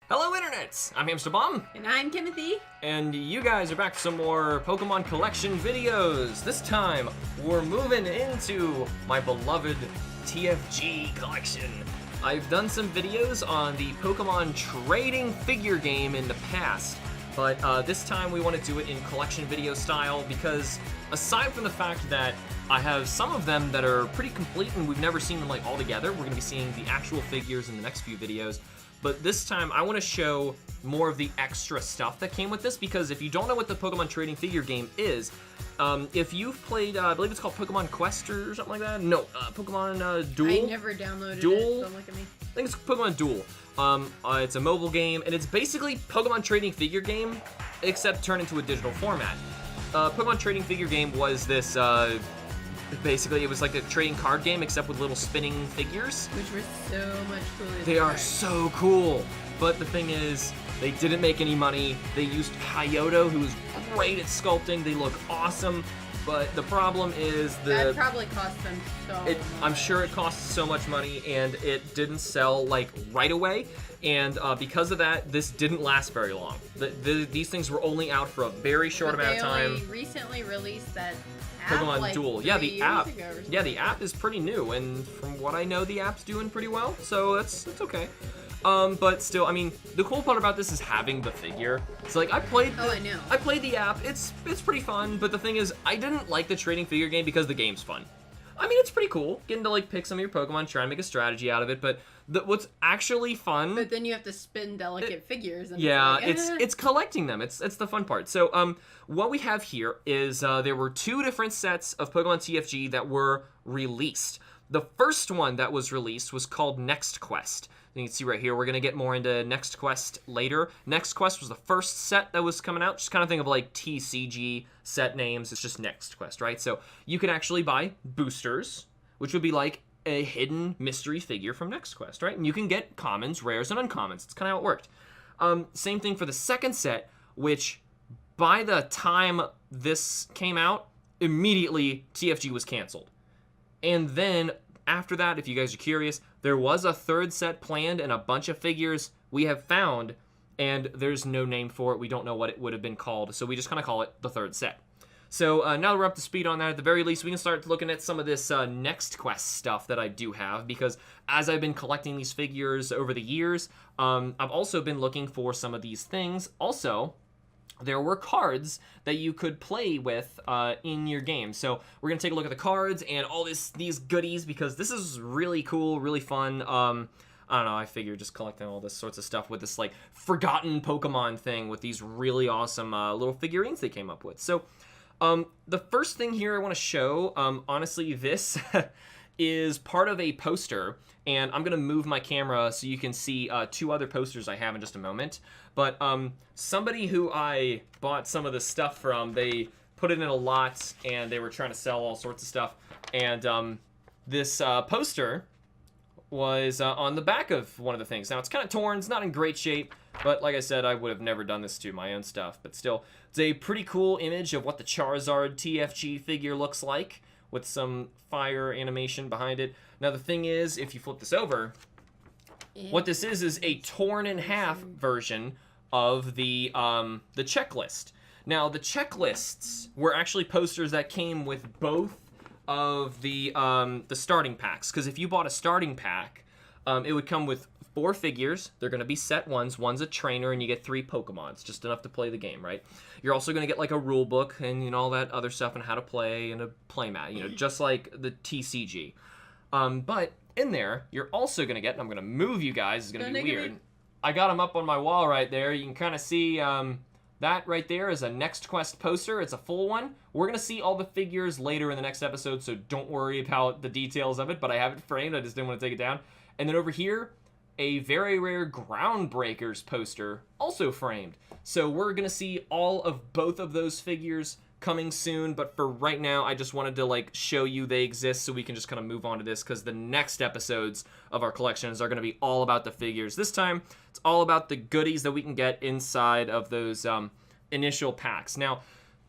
Hello, Internet! I'm HamsterBomb. And I'm Timothy. And you guys are back for some more Pokemon collection videos. This time, we're moving into my beloved TFG collection. I've done some videos on the Pokemon trading figure game in the past, but this time we want to do it in collection video style because aside from the fact that I have some of them that are pretty complete and we've never seen them like all together, we're going to be seeing the actual figures in the next few videos. But this time, I want to show more of the extra stuff that came with this, because if you don't know what the Pokemon trading figure game is, if you've played, I believe it's called Pokemon Quest or something like that. No, Pokemon Duel. I never downloaded Duel? it, don't look at me. I think it's Pokemon Duel. It's a mobile game, and it's basically Pokemon trading figure game, except turned into a digital format. Pokemon trading figure game was this, basically, it was like a trading card game, except with little spinning figures. Which were so much cooler. They are so cool. But the thing is, they didn't make any money. They used Kyoto, who was great at sculpting. They look awesome. But the problem is that probably cost them so much. I'm sure it cost so much money, and it didn't sell like right away. And because of that, this didn't last very long. These things were only out for a very short amount of time. They only recently released that app, Pokemon like Duel. 3 Yeah, the years app. ago or something. Yeah, the app is pretty new, and from what I know, the app's doing pretty well. So that's okay. But still, I mean, the cool part about this is having the figure. So like, I played the app. It's pretty fun. But the thing is, I didn't like the trading figure game because the game's fun. I mean, it's pretty cool getting to like pick some of your Pokemon, try and make a strategy out of it. But what's actually fun? But then you have to spin delicate figures. And yeah, it's it's collecting them. It's the fun part. So what we have here is there were 2 different sets of Pokemon TFG that were released. The first one that was released was called Next Quest. You can see right here, we're going to get more into Next Quest later. Next Quest was the first set that was coming out. Just kind of think of like TCG set names. It's just Next Quest, right? So you can actually buy boosters, which would be like a hidden mystery figure from Next Quest, right? And you can get commons, rares, and uncommons. It's kind of how it worked. Same thing for the second set, which by the time this came out, immediately TFG was canceled. And then after that, if you guys are curious, there was a third set planned and a bunch of figures we have found, and there's no name for it. We don't know what it would have been called, so we just kind of call it the third set. So now that we're up to speed on that, at the very least, we can start looking at some of this Next Quest stuff that I do have, because as I've been collecting these figures over the years, I've also been looking for some of these things. Also, there were cards that you could play with in your game. So we're going to take a look at the cards and all these goodies, because this is really cool, really fun. I don't know, I figured just collecting all this sorts of stuff with this like forgotten Pokemon thing with these really awesome little figurines they came up with. So the first thing here I want to show, honestly, this is part of a poster, and I'm going to move my camera so you can see 2 other posters I have in just a moment. But somebody who I bought some of this stuff from, they put it in a lot, and they were trying to sell all sorts of stuff. And this poster was on the back of one of the things. Now, it's kind of torn. It's not in great shape. But like I said, I would have never done this to my own stuff. But still, it's a pretty cool image of what the Charizard TFG figure looks like, with some fire animation behind it. Now, the thing is, if you flip this over, what this is a torn in half version of the checklist. Now, the checklists were actually posters that came with both of the starting packs. Because if you bought a starting pack, it would come with 4 figures. They're going to be set ones. One's a trainer, and you get 3 Pokemons, just enough to play the game, right? You're also going to get like a rule book and all that other stuff and how to play and a playmat, just like the TCG. But in there, you're also going to get, and I'm going to move you guys, it's going to be weird. I got them up on my wall right there. You can kind of see that right there is a Next Quest poster. It's a full one. We're going to see all the figures later in the next episode, so don't worry about the details of it, but I have it framed. I just didn't want to take it down. And then over here, a very rare Groundbreakers poster, also framed. So we're going to see all of both of those figures coming soon, but for right now, I just wanted to like show you they exist so we can just kind of move on to this, because the next episodes of our collections are going to be all about the figures. This time, it's all about the goodies that we can get inside of those initial packs. Now,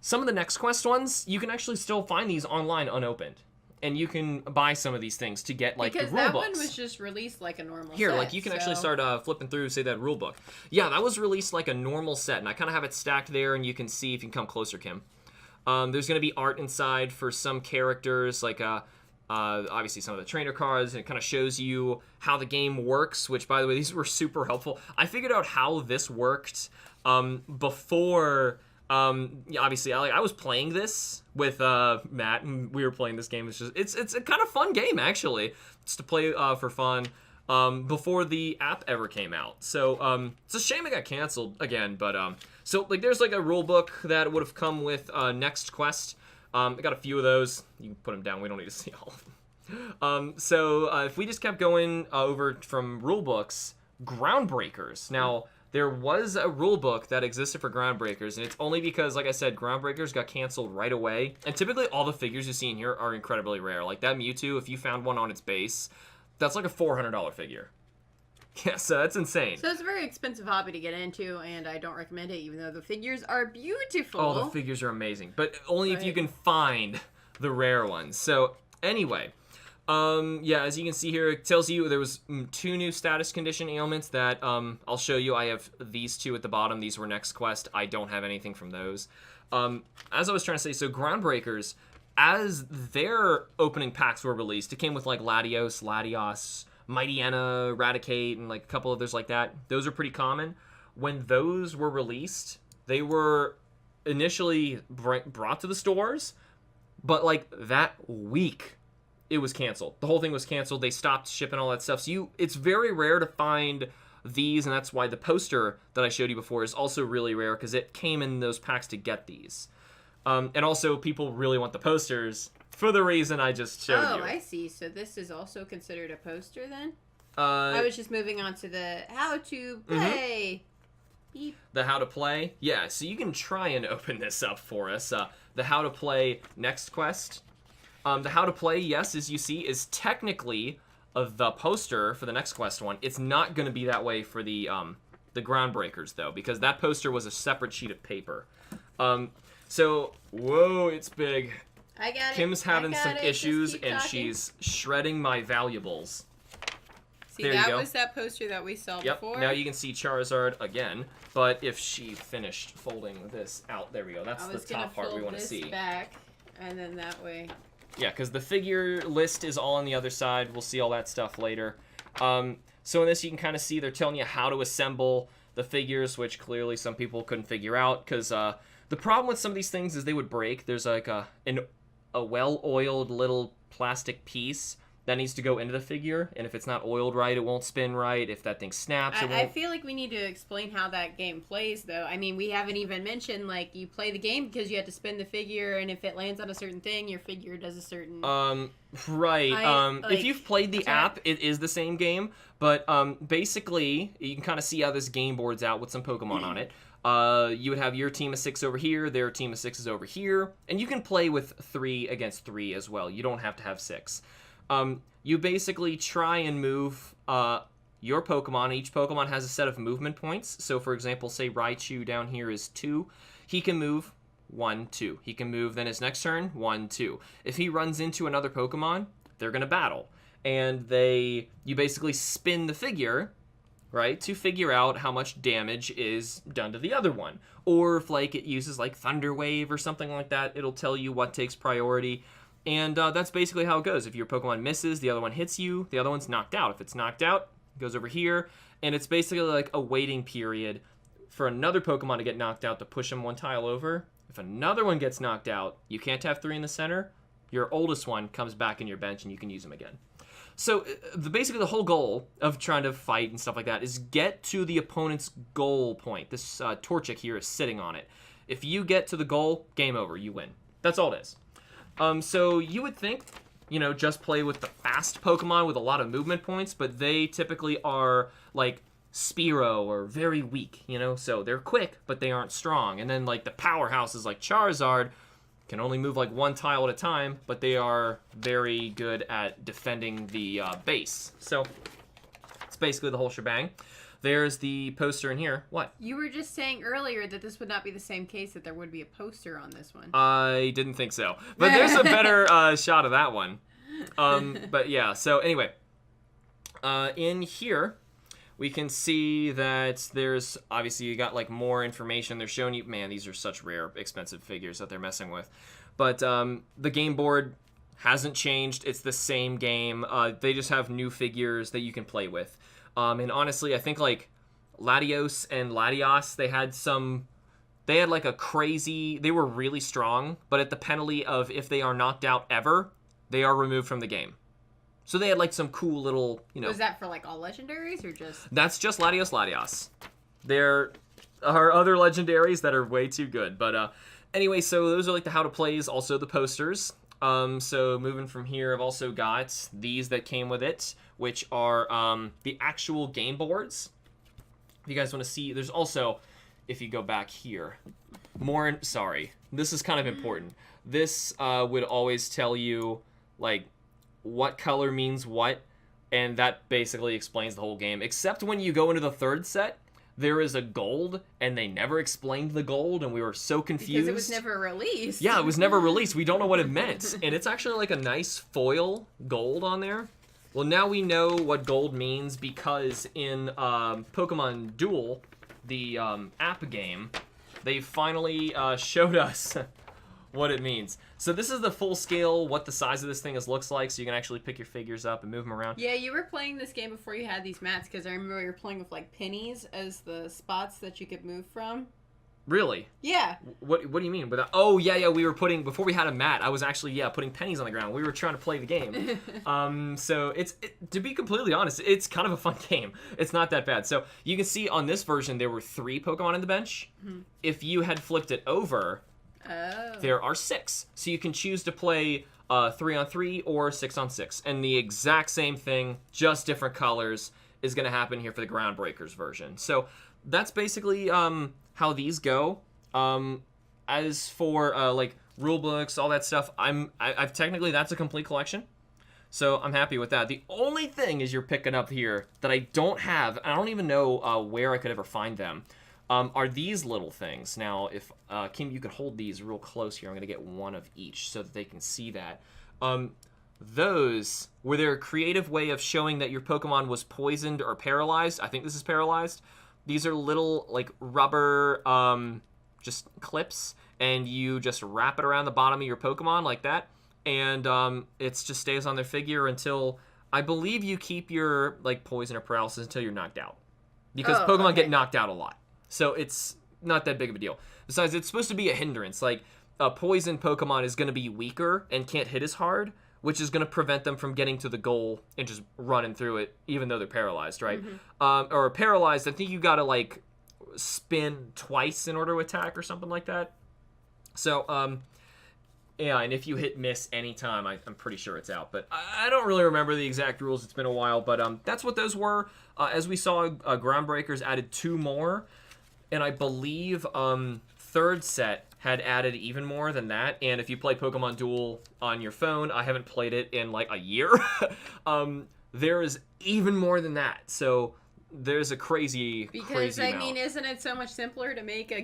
some of the Next Quest ones, you can actually still find these online unopened. and you can buy some of these things to get like because the rule that books. one was just released like a normal Here, set, like you can actually so- start flipping through, say that rule book. Yeah, that was released like a normal set, and I kind of have it stacked there, and you can see if you can come closer, Kim. There's going to be art inside for some characters, like obviously some of the trainer cards, and it kind of shows you how the game works, which, by the way, these were super helpful. I figured out how this worked before... yeah, obviously, I was playing this with Matt, and we were playing this game. It's a kind of fun game, actually. It's to play for fun before the app ever came out. So it's a shame it got canceled again, but so like there's like a rule book that would have come with Next Quest. I got a few of those. You can put them down. We don't need to see all of them. So if we just kept going over from rule books, Groundbreakers. Now, there was a rule book that existed for Groundbreakers, and it's only because, like I said, Groundbreakers got canceled right away. And typically all the figures you see in here are incredibly rare. Like that Mewtwo, if you found one on its base, that's like a $400 figure. Yeah, so that's insane. So it's a very expensive hobby to get into, and I don't recommend it, even though the figures are beautiful. Oh, the figures are amazing, but only if you can find the rare ones. So anyway, yeah, as you can see here, it tells you there was 2 new status condition ailments that I'll show you. I have these 2 at the bottom. These were Next Quest. I don't have anything from those. As I was trying to say, so Groundbreakers, as their opening packs were released, it came with like Latios, Mightyena, Raticate, and like a couple others like that. Those are pretty common. When those were released, they were initially brought to the stores, but like that week, it was canceled. The whole thing was canceled. They stopped shipping all that stuff. So it's very rare to find these, and that's why the poster that I showed you before is also really rare, because it came in those packs to get these. And also, people really want the posters for the reason I just showed you. Oh, I see. So this is also considered a poster then? I was just moving on to the how to play. Beep. The how to play? Yeah, so you can try and open this up for us. The how to play Next Quest. The how to play, yes, as you see, is technically the poster for the Next Quest one. It's not going to be that way for the Groundbreakers, though, because that poster was a separate sheet of paper. So, whoa, it's big. I got it. Kim's having some issues, Just keep and talking. she's shredding my valuables. See, there you that go. was that poster that we saw Yep, before. now you can see Charizard again, but if she finished folding this out, there we go. That's the top part we want to see. Back, and then that way. Yeah, because the figure list is all on the other side. We'll see all that stuff later. So in this, you can kind of see they're telling you how to assemble the figures, which clearly some people couldn't figure out, because the problem with some of these things is they would break. There's like a well-oiled little plastic piece that needs to go into the figure, and if it's not oiled right, it won't spin right. If that thing snaps, it won't. I feel like we need to explain how that game plays, though. I mean, we haven't even mentioned, like, you play the game because you have to spin the figure, and if it lands on a certain thing, your figure does a certain... Right. If you've played the sorry. app, it is the same game, but basically, you can kind of see how this game board's out with some Pokemon on it. You would have your team of 6 over here, their team of 6 is over here, and you can play with 3 against 3 as well. You don't have to have 6. You basically try and move your Pokemon. Each Pokemon has a set of movement points. So, for example, say Raichu down here is 2. He can move 1, 2. He can move then his next turn 1, 2. If he runs into another Pokemon, they're going to battle. And you basically spin the figure, right, to figure out how much damage is done to the other one. Or if like it uses like Thunder Wave or something like that, it'll tell you what takes priority. And that's basically how it goes. If your Pokemon misses, the other one hits you, the other one's knocked out. If it's knocked out, it goes over here, and it's basically like a waiting period for another Pokemon to get knocked out to push them one tile over. If another one gets knocked out, you can't have 3 in the center. Your oldest one comes back in your bench, and you can use them again. So basically the whole goal of trying to fight and stuff like that is get to the opponent's goal point. This Torchic here is sitting on it. If you get to the goal, game over, you win. That's all it is. So you would think, just play with the fast Pokemon with a lot of movement points, but they typically are like Spearow or very weak, so they're quick, but they aren't strong. And then like the powerhouses like Charizard can only move like 1 tile at a time, but they are very good at defending the base. So it's basically the whole shebang. There's the poster in here. What? You were just saying earlier that this would not be the same case, that there would be a poster on this one. I didn't think so. But there's a better shot of that one. But yeah, so anyway, in here, we can see that there's, obviously, you got, like, more information. They're showing you, man, these are such rare, expensive figures that they're messing with. But the game board hasn't changed. It's the same game. They just have new figures that you can play with. And honestly, I think, like, Latios and Latios, they had, like, a crazy, they were really strong, but at the penalty of if they are knocked out ever, they are removed from the game. So they had, like, some cool little, Was that for, like, all legendaries, or just... That's just Latios. There are other legendaries that are way too good. But anyway, so those are, like, the how-to-plays, also the posters. So moving from here, I've also got these that came with it, which are the actual game boards. If you guys want to see, there's also, if you go back here, sorry, this is kind of important. This would always tell you, like, what color means what, and that basically explains the whole game. Except when you go into the third set, there is a gold, and they never explained the gold, and we were so confused. Because it was never released. Yeah, it was never released. We don't know what it meant. And it's actually like a nice foil gold on there. Well, now we know what gold means because in Pokemon Duel, the app game, they finally showed us what it means. So this is the full scale, what the size of this thing looks like, so you can actually pick your figures up and move them around. Yeah, you were playing this game before you had these mats, because I remember you were playing with, like, pennies as the spots that you could move from. Really? Yeah. What do you mean? Oh, yeah, we were putting, before we had a mat, I was actually, putting pennies on the ground. We were trying to play the game. So to be completely honest, it's kind of a fun game. It's not that bad. So you can see on this version, there were 3 Pokemon on the bench. Mm-hmm. If you had flipped it over, there are 6. So you can choose to play 3-on-3 or 6-on-6. And the exact same thing, just different colors, is going to happen here for the Groundbreakers version. So that's basically how these go. As for like rule books, all that stuff, I've technically, that's a complete collection. So I'm happy with that. The only thing is you're picking up here that I don't have, I don't even know where I could ever find them, are these little things. Now, if Kim, you could hold these real close here. I'm going to get one of each so that they can see that. Those were their creative way of showing that your Pokemon was poisoned or paralyzed. I think this is paralyzed. These are little, like, rubber just clips, and you just wrap it around the bottom of your Pokemon like that, and it just stays on their figure until, I believe, you keep your, like, poison or paralysis until you're knocked out. Because Pokemon get knocked out a lot. So it's not that big of a deal. Besides, it's supposed to be a hindrance. Like, a poison Pokemon is going to be weaker and can't hit as hard, which is going to prevent them from getting to the goal and just running through it, even though they're paralyzed, right? Mm-hmm. Or paralyzed, I think you got to, like, spin twice in order to attack or something like that. So, yeah, and if you hit miss anytime, I'm pretty sure it's out. But I don't really remember the exact rules. It's been a while. But that's what those were. As we saw, Groundbreakers added 2 more. And I believe third set had added even more than that. And if you play Pokemon Duel on your phone, I haven't played it in like a year. There is even more than that. So there's a crazy amount. I mean, isn't it so much simpler to make a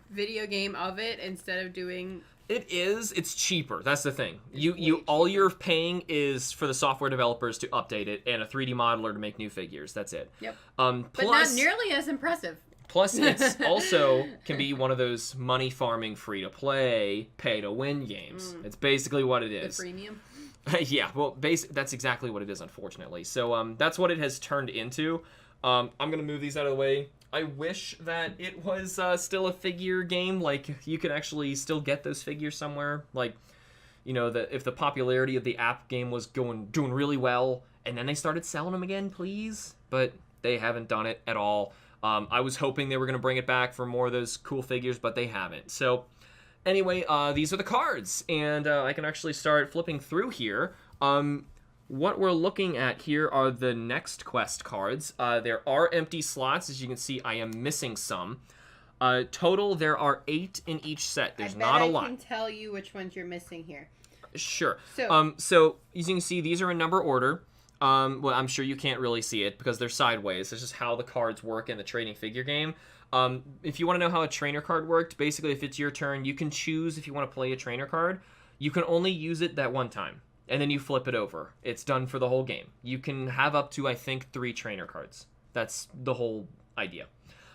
video game of it instead of doing... It is. It's cheaper. That's the thing. You all you're paying is for the software developers to update it and a 3D modeler to make new figures. That's it. Yep. But not nearly as impressive. Plus, it's also can be one of those money farming, free to play, pay to win games. It's basically what it is. The freemium. Yeah. Well, that's exactly what it is, unfortunately. So that's what it has turned into. I'm gonna move these out of the way. I wish that it was still a figure game. Like, you could actually still get those figures somewhere. Like, you know, if the popularity of the app game was doing really well, and then they started selling them again, please. But they haven't done it at all. I was hoping they were going to bring it back for more of those cool figures, but they haven't. So, anyway, these are the cards. And I can actually start flipping through here. What we're looking at here are the Next Quest cards. There are empty slots. As you can see, I am missing some. Total, there are 8 in each set. There's not a lot. I can tell you which ones you're missing here. Sure. So as you can see, these are in number order. Well, I'm sure you can't really see it because they're sideways. It's just how the cards work in the trading figure game. If you want to know how a trainer card worked, basically if it's your turn, you can choose if you want to play a trainer card. You can only use it that one time. and then you flip it over. It's done for the whole game. You can have up to, I think, 3 trainer cards. That's the whole idea.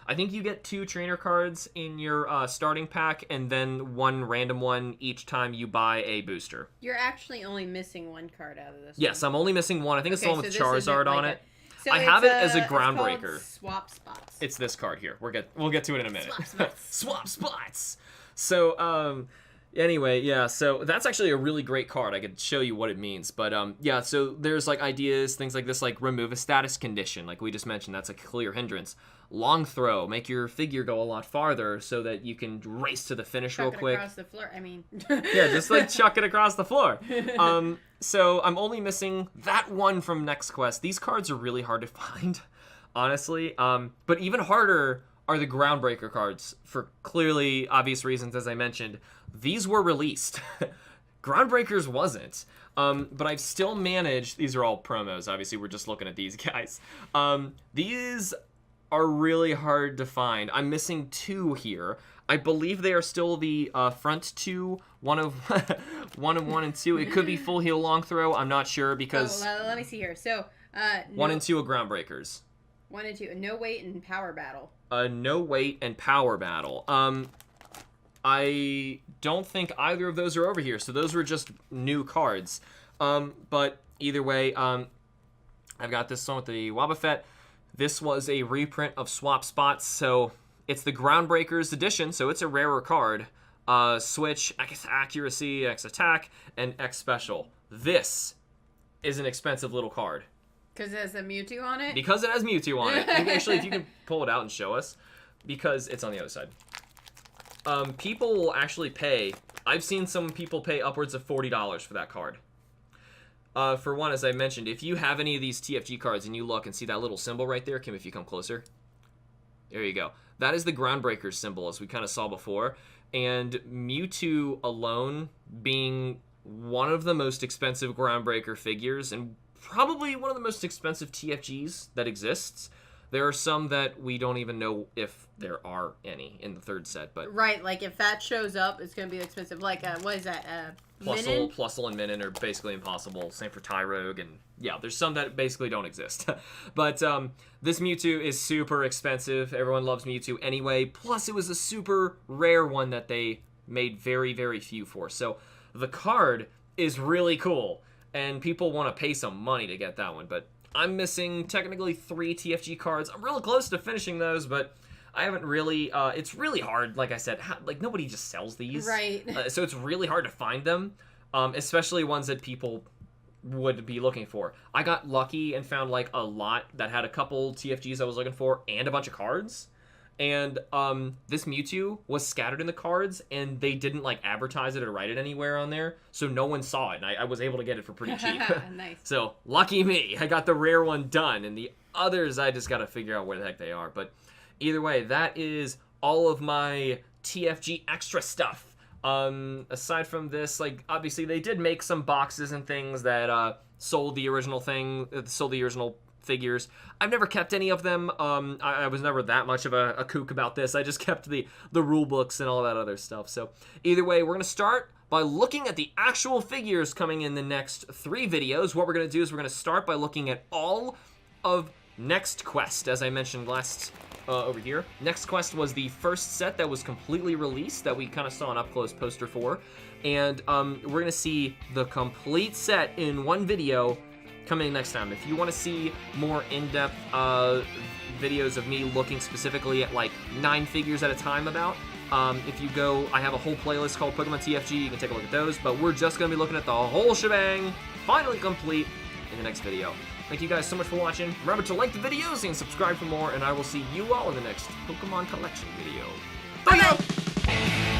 I think you get 2 trainer cards in your starting pack, and then 1 random one each time you buy a booster. You're actually only missing 1 card out of this. Yes, I'm only missing 1. I think it's the one with Charizard on it. So I have it as a groundbreaker. It's called Swap Spots. It's this card here. We'll get to it in a minute. Swap Spots. Swap Spots. So, anyway, yeah, so that's actually a really great card. I could show you what it means. But, yeah, so there's, like, ideas, things like this, like remove a status condition. Like we just mentioned, that's a clear hindrance. Long throw, make your figure go a lot farther so that you can race to the finish real quick. Across the floor. I mean, yeah, just like chuck it across the floor. So I'm only missing that one from Next Quest. These cards are really hard to find, honestly. But even harder are the Groundbreaker cards for clearly obvious reasons, as I mentioned. These were released. Groundbreakers wasn't. But I've still managed. These are all promos. Obviously, we're just looking at these guys. These are really hard to find. I'm missing 2 here. I believe they are still the front 2, one of 1 and 2. It could be full heal long throw. I'm not sure because let me see here. So 1 and 2 are Groundbreakers. 1 and 2, no weight and power battle. No weight and power battle. I don't think either of those are over here. So those were just new cards. But either way, I've got this one with the Wobbuffet. This was a reprint of Swap Spots, so it's the Groundbreakers edition, so it's a rarer card. Switch, X accuracy, X attack, and X special. This is an expensive little card. Because it has a Mewtwo on it? Because it has Mewtwo on it. Actually, if you can pull it out and show us, because it's on the other side. People will actually pay, I've seen some people pay upwards of $40 for that card. For one, as I mentioned, if you have any of these TFG cards and you look and see that little symbol right there, Kim, if you come closer. There you go. That is the Groundbreaker symbol, as we kind of saw before. And Mewtwo alone being one of the most expensive Groundbreaker figures and probably one of the most expensive TFGs that exists. There are some that we don't even know if there are any in the 3rd set, but right, like if that shows up, it's gonna be expensive. Like what is that? Plusle and Minun are basically impossible. Same for Tyrogue, and yeah, there's some that basically don't exist. But this Mewtwo is super expensive. Everyone loves Mewtwo anyway. Plus, it was a super rare one that they made very, very few for. So the card is really cool, and people want to pay some money to get that one. But I'm missing technically 3 TFG cards. I'm really close to finishing those, but I haven't really, it's really hard, like I said, like nobody just sells these. Right. So it's really hard to find them, especially ones that people would be looking for. I got lucky and found like a lot that had a couple TFGs I was looking for and a bunch of cards. And this Mewtwo was scattered in the cards, and they didn't like advertise it or write it anywhere on there, so no one saw it, and I was able to get it for pretty cheap. Nice. So lucky me, I got the rare one done, and the others I just got to figure out where the heck they are. But either way, that is all of my TFG extra stuff. Aside from this, like obviously they did make some boxes and things that sold the original figures. I've never kept any of them. I was never that much of a kook about this. I just kept the rule books and all that other stuff. So either way, we're going to start by looking at the actual figures coming in the next 3 videos. What we're going to do is we're going to start by looking at all of Next Quest, as I mentioned last over here. Next Quest was the first set that was completely released that we kind of saw an up-close poster for. And we're going to see the complete set in one video coming next time. If you want to see more in-depth videos of me looking specifically at like 9 figures at a time if you go, I have a whole playlist called Pokemon TFG, you can take a look at those, but we're just going to be looking at the whole shebang, finally complete, in the next video. Thank you guys so much for watching. Remember to like the videos and subscribe for more, and I will see you all in the next Pokemon collection video. Bye!